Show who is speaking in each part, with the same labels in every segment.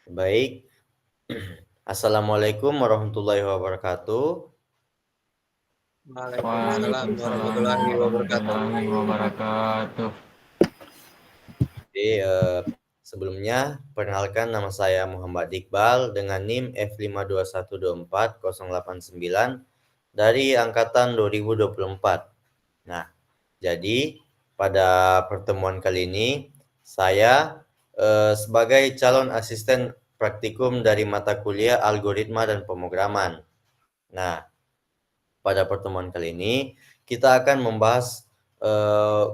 Speaker 1: Baik. Assalamualaikum warahmatullahi wabarakatuh.
Speaker 2: Waalaikumsalam
Speaker 3: Waalaikumsalam
Speaker 2: warahmatullahi wabarakatuh.
Speaker 3: warahmatullahi wabarakatuh.
Speaker 1: Jadi, sebelumnya perkenalkan nama saya Muhammad Iqbal dengan NIM F521240899 dari angkatan 2024. Nah, jadi pada pertemuan kali ini saya sebagai calon asisten praktikum dari mata kuliah Algoritma dan Pemrograman. Nah, pada pertemuan kali ini kita akan membahas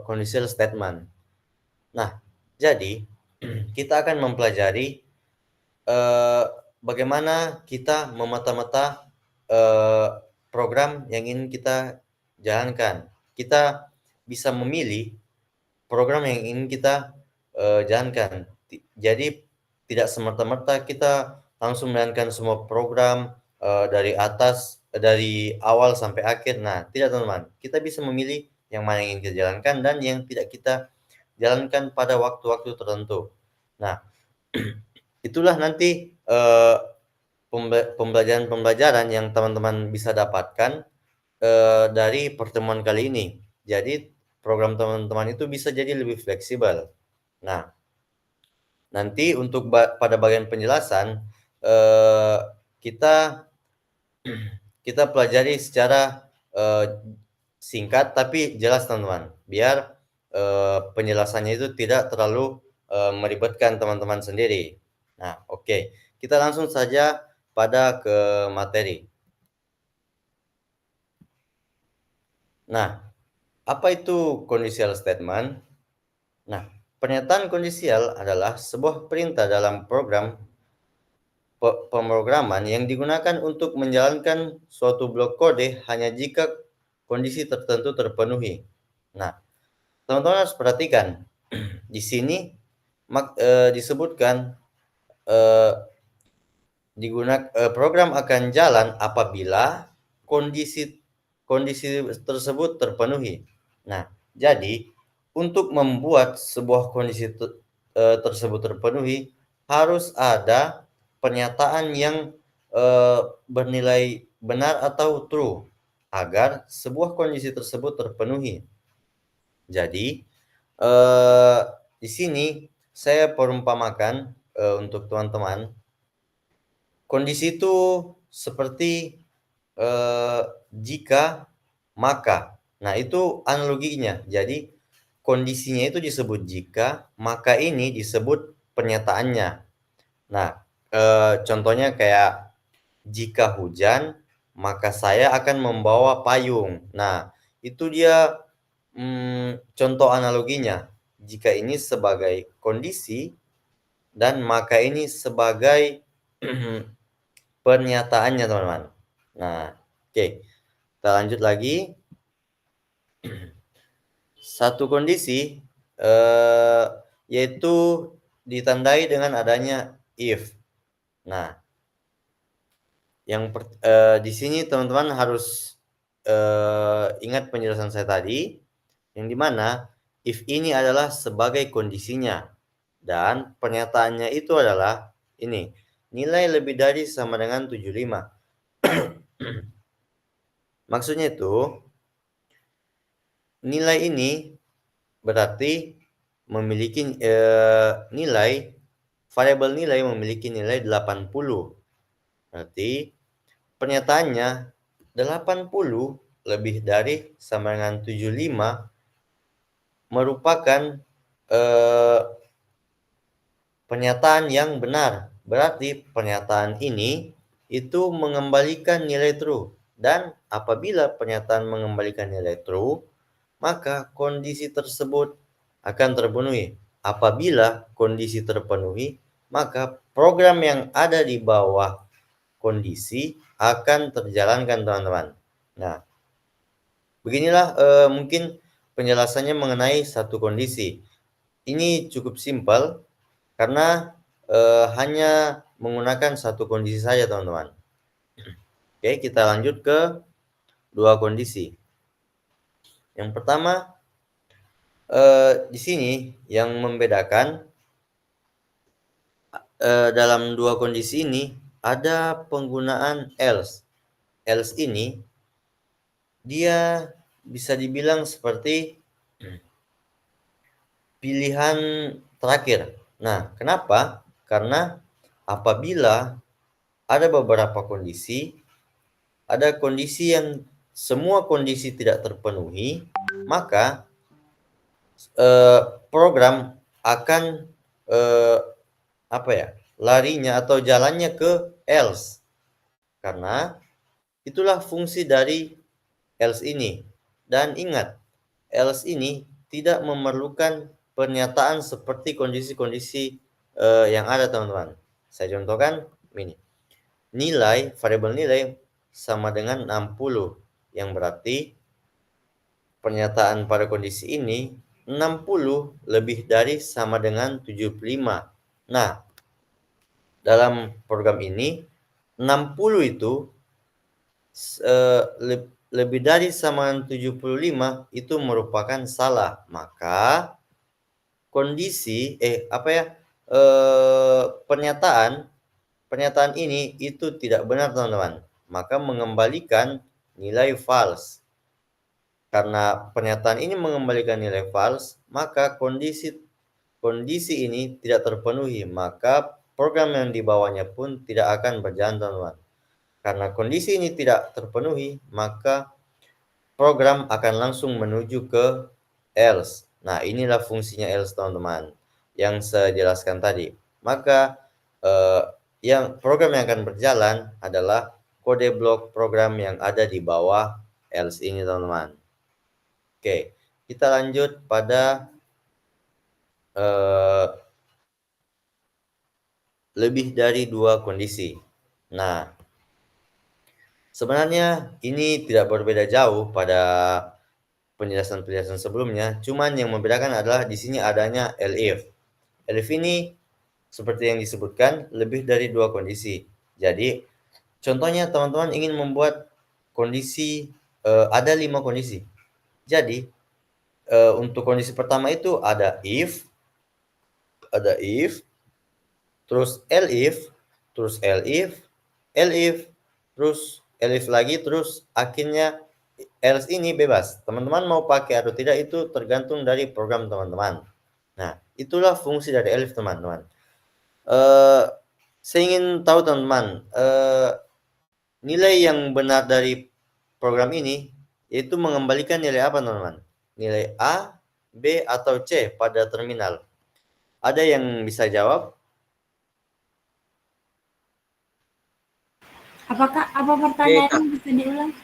Speaker 1: conditional statement. Nah, jadi kita akan mempelajari bagaimana kita memeta-meta program yang ingin kita jalankan. Kita bisa memilih program yang ingin kita jalankan. Jadi tidak semerta-merta kita langsung menjalankan semua program dari awal sampai akhir. Nah, tidak teman-teman. Kita bisa memilih yang mana yang ingin kita jalankan dan yang tidak kita jalankan pada waktu-waktu tertentu. Nah, itulah nanti pembelajaran-pembelajaran yang teman-teman bisa dapatkan dari pertemuan kali ini. Jadi program teman-teman itu bisa jadi lebih fleksibel. Nah, nanti untuk pada bagian penjelasan kita kita pelajari secara singkat tapi jelas teman-teman, biar penjelasannya itu tidak terlalu meribetkan teman-teman sendiri. Nah, oke. Kita langsung saja pada ke materi. Nah, apa itu conditional statement? Nah, pernyataan kondisial adalah sebuah perintah dalam program pemrograman yang digunakan untuk menjalankan suatu blok kode hanya jika kondisi tertentu terpenuhi. Nah, teman-teman harus perhatikan di sini disebutkan program akan jalan apabila kondisi tersebut terpenuhi. Nah, jadi untuk membuat sebuah kondisi tersebut terpenuhi harus ada pernyataan yang bernilai benar atau true agar sebuah kondisi tersebut terpenuhi. Jadi di sini saya perumpamakan untuk teman-teman, kondisi itu seperti jika, maka. Nah, itu analoginya. Jadi kondisinya itu disebut jika, maka ini disebut pernyataannya. Nah, contohnya kayak jika hujan, maka saya akan membawa payung. Nah, itu dia contoh analoginya. Jika ini sebagai kondisi dan maka ini sebagai pernyataannya, teman-teman. Nah, oke. Kita lanjut lagi. Satu kondisi yaitu ditandai dengan adanya if. Nah, di sini teman-teman harus ingat penjelasan saya tadi, yang dimana if ini adalah sebagai kondisinya dan pernyataannya itu adalah ini, nilai lebih dari sama dengan 75. Maksudnya itu nilai ini berarti memiliki variabel nilai memiliki nilai 80. Berarti pernyataannya 80 lebih dari sama dengan 75 merupakan pernyataan yang benar. Berarti pernyataan ini itu mengembalikan nilai true. Dan apabila pernyataan mengembalikan nilai true, maka kondisi tersebut akan terpenuhi. Apabila kondisi terpenuhi, maka program yang ada di bawah kondisi akan terjalankan, teman-teman. Nah, beginilah mungkin penjelasannya mengenai satu kondisi. Ini cukup simpel karena hanya menggunakan satu kondisi saja, teman-teman. Oke, kita lanjut ke dua kondisi. Yang pertama, di sini yang membedakan dalam dua kondisi ini ada penggunaan else. Else ini dia bisa dibilang seperti pilihan terakhir. Nah, kenapa? Karena apabila ada beberapa kondisi, ada kondisi yang semua kondisi tidak terpenuhi, maka program akan larinya atau jalannya ke else. Karena itulah fungsi dari else ini. Dan ingat, else ini tidak memerlukan pernyataan seperti kondisi-kondisi yang ada, teman-teman. Saya contohkan ini. Nilai, variabel nilai sama dengan 60, yang berarti pernyataan pada kondisi ini 60 lebih dari sama dengan 75. Nah, dalam program ini 60 itu lebih dari sama dengan 75 itu merupakan salah. Maka kondisi pernyataan ini itu tidak benar, teman-teman. Maka mengembalikan nilai false. Karena pernyataan ini mengembalikan nilai false, maka kondisi ini tidak terpenuhi, maka program yang dibawanya pun tidak akan berjalan, teman-teman. Karena kondisi ini tidak terpenuhi, maka program akan langsung menuju ke else. Nah, inilah fungsinya else, teman-teman, yang saya jelaskan tadi. Maka yang program yang akan berjalan adalah kode blok program yang ada di bawah else ini, teman-teman. Oke, kita lanjut pada lebih dari dua kondisi. Nah, sebenarnya ini tidak berbeda jauh pada penjelasan-penjelasan sebelumnya, cuman yang membedakan adalah di sini adanya elif. Elif ini seperti yang disebutkan lebih dari dua kondisi. Jadi, contohnya teman-teman ingin membuat kondisi ada 5 kondisi. Jadi, untuk kondisi pertama itu ada if, terus elif, terus elif, terus elif lagi, terus akhirnya else ini bebas. Teman-teman mau pakai atau tidak itu tergantung dari program teman-teman. Nah, itulah fungsi dari elif, teman-teman. Saya ingin tahu, teman-teman, nilai yang benar dari program ini yaitu mengembalikan nilai apa, teman-teman? Nilai A, B, atau C pada terminal. Ada yang bisa jawab?
Speaker 2: Apa pertanyaannya bisa diulang?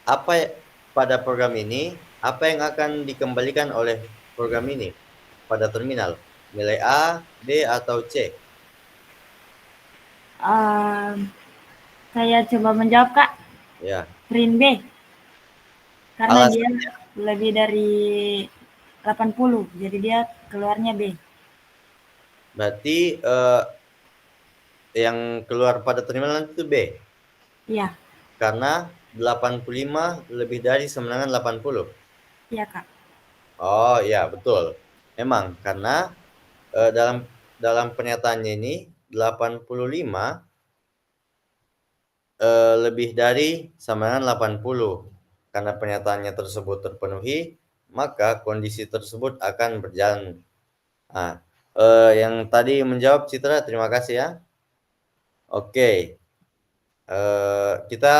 Speaker 1: Apa pada program ini, apa yang akan dikembalikan oleh program ini pada terminal? Nilai A, B, atau C?
Speaker 2: Saya coba menjawab, Kak.
Speaker 1: Ya.
Speaker 2: Print B. Karena
Speaker 1: Alasannya?
Speaker 2: dia lebih dari 80, jadi dia keluarnya B.
Speaker 1: Berarti yang keluar pada terminal itu B?
Speaker 2: Iya.
Speaker 1: Karena 85 lebih dari sama dengan 80?
Speaker 2: Iya, Kak.
Speaker 1: Oh ya, betul. Memang karena dalam pernyataannya ini 85 lebih dari sama dengan 80. Karena pernyataannya tersebut terpenuhi, maka kondisi tersebut akan berjalan. Nah, yang tadi menjawab Citra, terima kasih ya. Oke, kita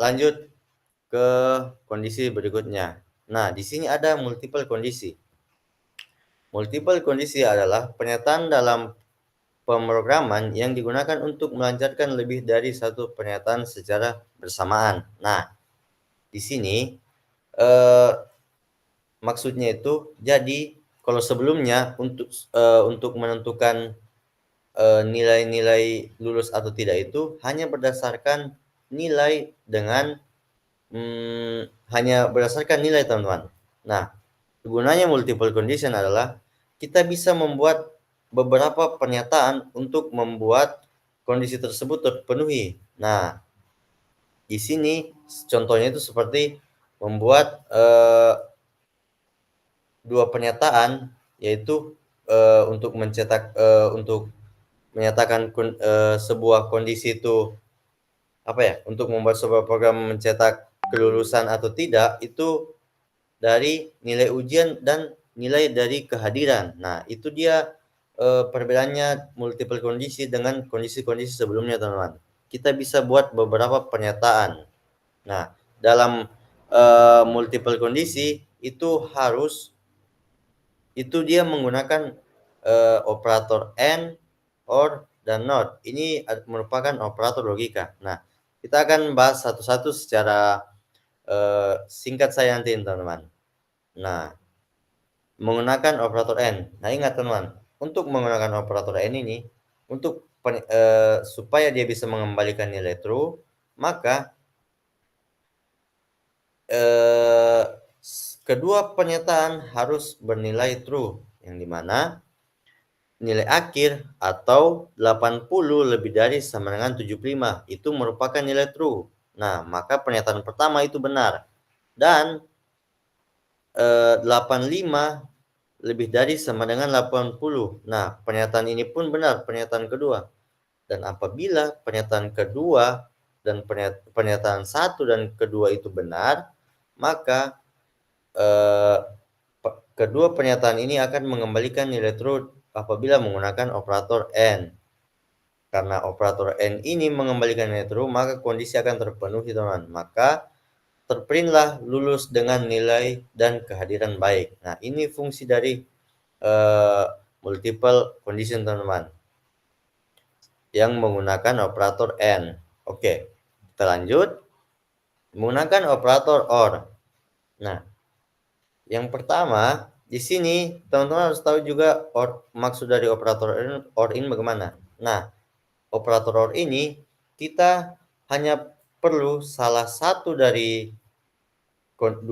Speaker 1: lanjut ke kondisi berikutnya. Nah, di sini ada multiple kondisi. Multiple kondisi adalah pernyataan dalam pemrograman yang digunakan untuk melancarkan lebih dari satu pernyataan secara bersamaan. Nah, di sini maksudnya itu, jadi kalau sebelumnya untuk menentukan nilai-nilai lulus atau tidak itu hanya berdasarkan nilai dengan hanya berdasarkan nilai, teman-teman. Nah, gunanya multiple condition adalah kita bisa membuat beberapa pernyataan untuk membuat kondisi tersebut terpenuhi. Nah, di sini contohnya itu seperti membuat dua pernyataan, yaitu untuk menyatakan sebuah kondisi itu untuk membuat sebuah program mencetak kelulusan atau tidak itu dari nilai ujian dan nilai dari kehadiran. Nah, itu dia perbedaannya multiple kondisi dengan kondisi-kondisi sebelumnya, teman-teman. Kita bisa buat beberapa pernyataan. Nah, dalam multiple kondisi itu dia menggunakan operator and, or, dan not. Ini merupakan operator logika. Nah, kita akan bahas satu-satu secara singkat saya nanti, teman-teman. Nah, menggunakan operator and. Nah, ingat teman-teman, untuk menggunakan operator and ini, supaya dia bisa mengembalikan nilai true, maka kedua pernyataan harus bernilai true, yang dimana nilai akhir atau 80 lebih dari sama dengan 75 itu merupakan nilai true. Nah, maka pernyataan pertama itu benar. Dan 85 lebih dari sama dengan 80. Nah, pernyataan ini pun benar, pernyataan kedua. Dan apabila pernyataan kedua dan pernyataan satu dan kedua itu benar, maka kedua pernyataan ini akan mengembalikan nilai true apabila menggunakan operator and. Karena operator and ini mengembalikan nilai true, maka kondisi akan terpenuhi, teman-teman. Maka terprintlah lulus dengan nilai dan kehadiran baik. Nah, ini fungsi dari multiple condition, teman-teman, yang menggunakan operator and. Oke, kita lanjut. Menggunakan operator or. Nah, yang pertama, di sini teman-teman harus tahu juga maksud dari operator or ini bagaimana. Nah, operator or ini kita hanya perlu salah satu dari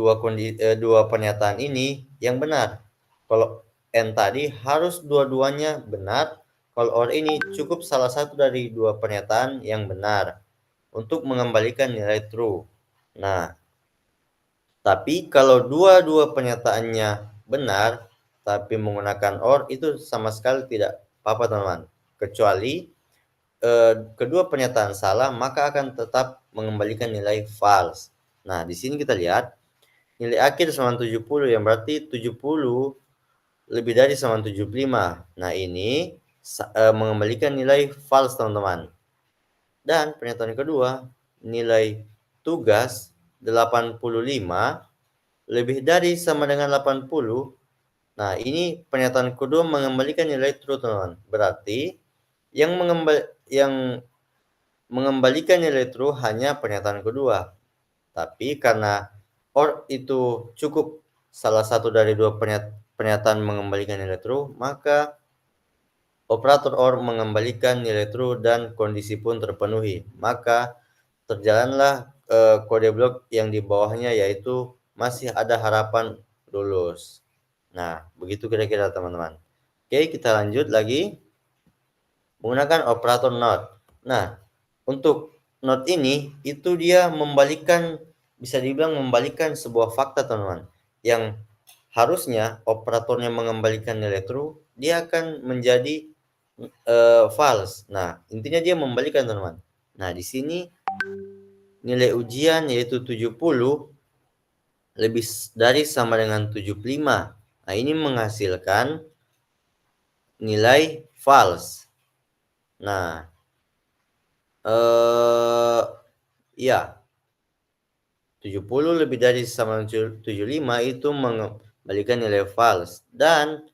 Speaker 1: dua pernyataan ini yang benar. Kalau and tadi harus dua-duanya benar. Kalau or ini cukup salah satu dari dua pernyataan yang benar untuk mengembalikan nilai true. Nah, tapi kalau dua-dua pernyataannya benar, tapi menggunakan or, itu sama sekali tidak apa-apa, teman-teman. Kecuali kedua pernyataan salah, maka akan tetap mengembalikan nilai false. Nah, di sini kita lihat nilai akhir sama 70, yang berarti 70 lebih dari sama 75. Nah, ini mengembalikan nilai false, teman-teman. Dan pernyataan kedua, nilai tugas 85 lebih dari sama dengan 80. Nah, ini pernyataan kedua mengembalikan nilai true, teman-teman. Berarti yang mengembalikan nilai true hanya pernyataan kedua. Tapi karena or itu cukup salah satu dari dua pernyataan mengembalikan nilai true, maka operator or mengembalikan nilai true dan kondisi pun terpenuhi. Maka terjalanlah kode blok yang di bawahnya, yaitu masih ada harapan lulus. Nah, begitu kira-kira, teman-teman. Oke, kita lanjut lagi. Menggunakan operator not. Nah, untuk not ini, itu dia bisa dibilang membalikan sebuah fakta, teman-teman. Yang harusnya operatornya mengembalikan nilai true, dia akan menjadi false. Nah, intinya dia membalikan, teman-teman. Nah, di sini nilai ujian yaitu 70 lebih dari sama dengan 75. Nah, ini menghasilkan nilai false. Nah, ya, 70 lebih dari sama dengan 75 itu mengembalikan nilai false. Dan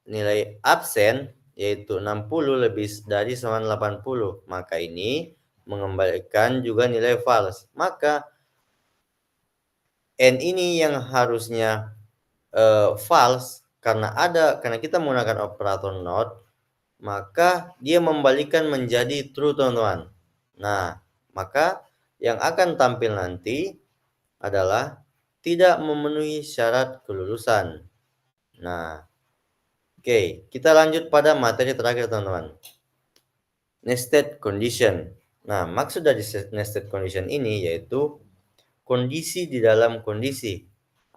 Speaker 1: nilai absen yaitu 60 lebih dari sama dengan 80. Maka ini mengembalikan juga nilai false. Maka n ini yang harusnya false karena kita menggunakan operator not, maka dia membalikan menjadi true, teman-teman. Nah, maka yang akan tampil nanti adalah tidak memenuhi syarat kelulusan. Nah, oke, kita lanjut pada materi terakhir, teman-teman. Nested condition. Nah, maksud dari nested condition ini yaitu kondisi di dalam kondisi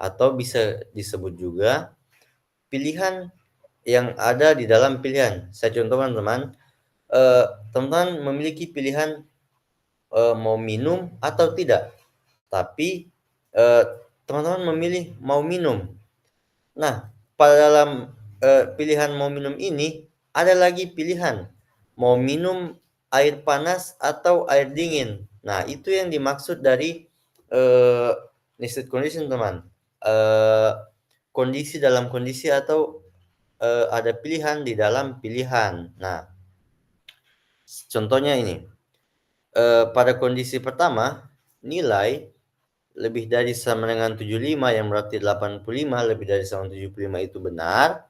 Speaker 1: atau bisa disebut juga pilihan yang ada di dalam pilihan. Saya contohkan teman, teman-teman memiliki pilihan mau minum atau tidak, tapi teman-teman memilih mau minum. Nah, pada dalam pilihan mau minum ini ada lagi pilihan mau minum air panas atau air dingin. Nah, itu yang dimaksud dari nested condition, teman. Kondisi dalam kondisi atau ada pilihan di dalam pilihan. Nah, contohnya ini. Pada kondisi pertama, nilai lebih dari sama dengan 75 yang berarti 85 lebih dari sama 75 itu benar,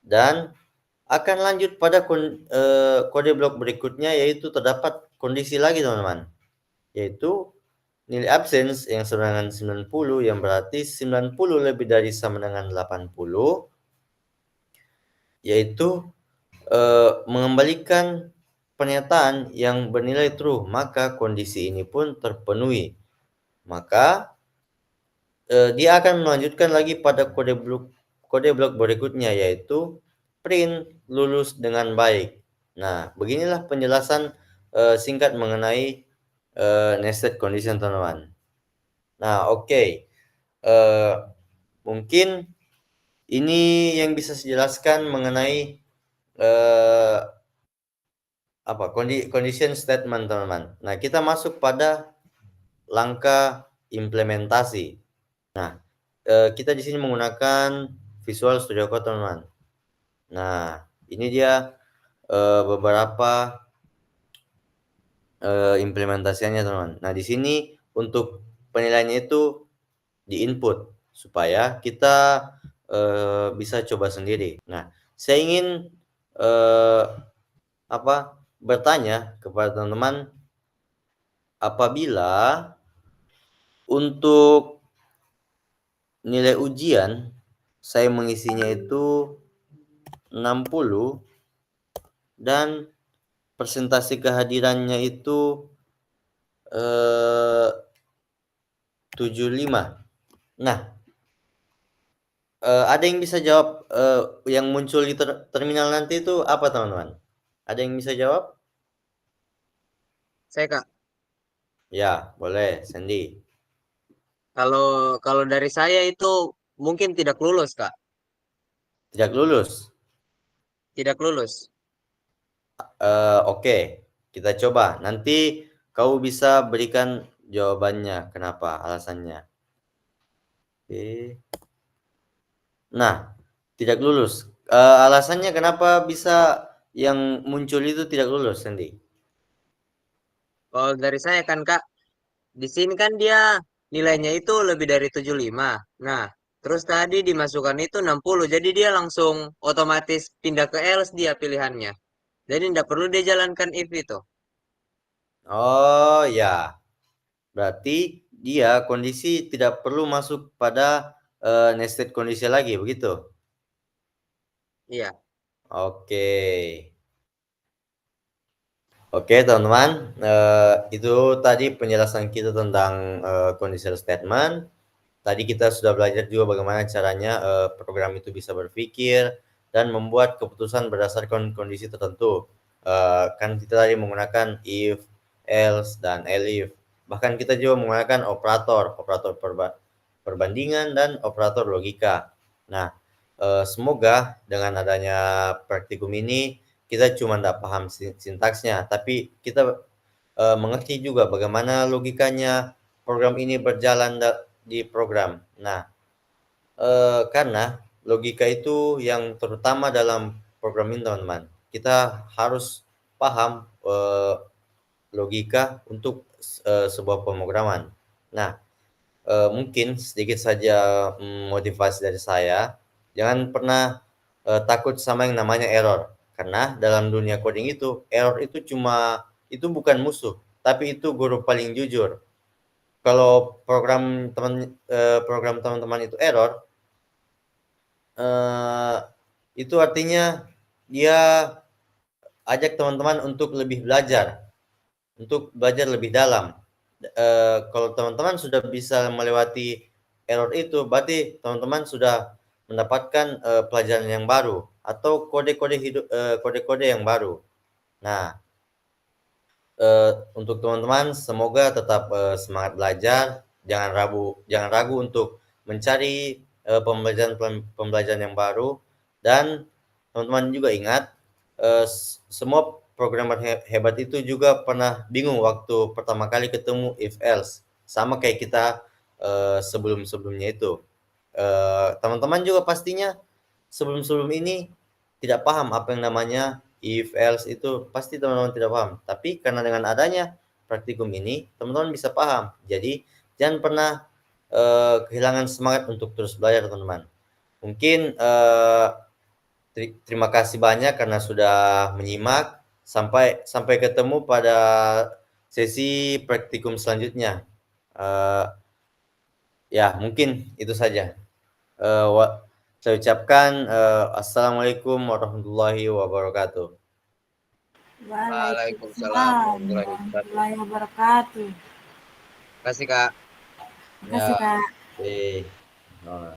Speaker 1: dan akan lanjut pada kode blok berikutnya, yaitu terdapat kondisi lagi teman-teman, yaitu nilai absence yang sama dengan 90 yang berarti 90 lebih dari sama dengan 80, yaitu mengembalikan pernyataan yang bernilai true, maka kondisi ini pun terpenuhi. Maka dia akan melanjutkan lagi pada kode blok berikutnya, yaitu print lulus dengan baik. Nah, beginilah penjelasan singkat mengenai nested condition, teman-teman. Nah, oke. Mungkin ini yang bisa saya jelaskan mengenai condition statement, teman-teman. Nah, kita masuk pada langkah implementasi. Nah, kita di sini menggunakan Visual Studio Code, teman-teman. Nah, ini dia beberapa implementasinya, teman-teman. Nah, di sini untuk penilaiannya itu di input supaya kita bisa coba sendiri. Nah, saya ingin bertanya kepada teman-teman, apabila untuk nilai ujian saya mengisinya itu 60 dan presentasi kehadirannya itu 75. Nah, ada yang bisa jawab yang muncul di terminal nanti itu apa, teman-teman? Ada yang bisa jawab?
Speaker 4: Saya Kak,
Speaker 1: Ya, boleh, Sandy.
Speaker 4: kalau dari saya itu mungkin tidak lulus Kak,
Speaker 1: Tidak lulus.
Speaker 4: tidak lulus.
Speaker 1: Oke, kita coba. Nanti kau bisa berikan jawabannya, kenapa, alasannya. Oke. Nah, tidak lulus. Alasannya kenapa bisa yang muncul itu tidak lulus, Sandy?
Speaker 4: Kalau dari saya kan Kak, di sini kan dia nilainya itu lebih dari 75. Nah, terus tadi dimasukkan itu 60, jadi dia langsung otomatis pindah ke else dia pilihannya. Jadi tidak perlu dia jalankan if itu.
Speaker 1: Oh ya, berarti dia kondisi tidak perlu masuk pada nested kondisi lagi, begitu?
Speaker 4: Iya.
Speaker 1: Oke. Oke, teman-teman, itu tadi penjelasan kita tentang conditional statement. Tadi kita sudah belajar juga bagaimana caranya program itu bisa berpikir dan membuat keputusan berdasarkan kondisi tertentu. Kan kita tadi menggunakan if, else, dan elif. Bahkan kita juga menggunakan operator perbandingan dan operator logika. Nah, semoga dengan adanya praktikum ini kita cuma tidak paham sintaksnya, tapi kita mengerti juga bagaimana logikanya program ini berjalan di program. Nah, karena logika itu yang terutama dalam program ini, teman-teman. Kita harus paham logika untuk sebuah pemrograman. Nah, mungkin sedikit saja motivasi dari saya. Jangan pernah takut sama yang namanya error. Karena dalam dunia coding itu, error itu bukan musuh, tapi itu guru paling jujur. Kalau program teman-teman itu error, itu artinya dia ajak teman-teman untuk lebih belajar, lebih dalam. Kalau teman-teman sudah bisa melewati error itu, berarti teman-teman sudah mendapatkan pelajaran yang baru atau kode-kode yang baru. Nah, untuk teman-teman semoga tetap semangat belajar, jangan ragu untuk mencari pembelajaran yang baru, dan teman-teman juga ingat semua programmer hebat itu juga pernah bingung waktu pertama kali ketemu if else, sama kayak kita sebelum-sebelumnya itu. Teman-teman juga pastinya sebelum ini tidak paham apa yang namanya if else itu, pasti teman-teman tidak paham. Tapi karena dengan adanya praktikum ini, teman-teman bisa paham. Jadi jangan pernah kehilangan semangat untuk terus belajar, teman-teman. Mungkin terima kasih banyak karena sudah menyimak. Sampai ketemu pada sesi praktikum selanjutnya. Ya, mungkin itu saja. Saya ucapkan assalamualaikum warahmatullahi wabarakatuh.
Speaker 4: Waalaikumsalam
Speaker 2: warahmatullahi wabarakatuh.
Speaker 4: Terima kasih Kak.
Speaker 2: Terima kasih, Kak.
Speaker 1: Oke.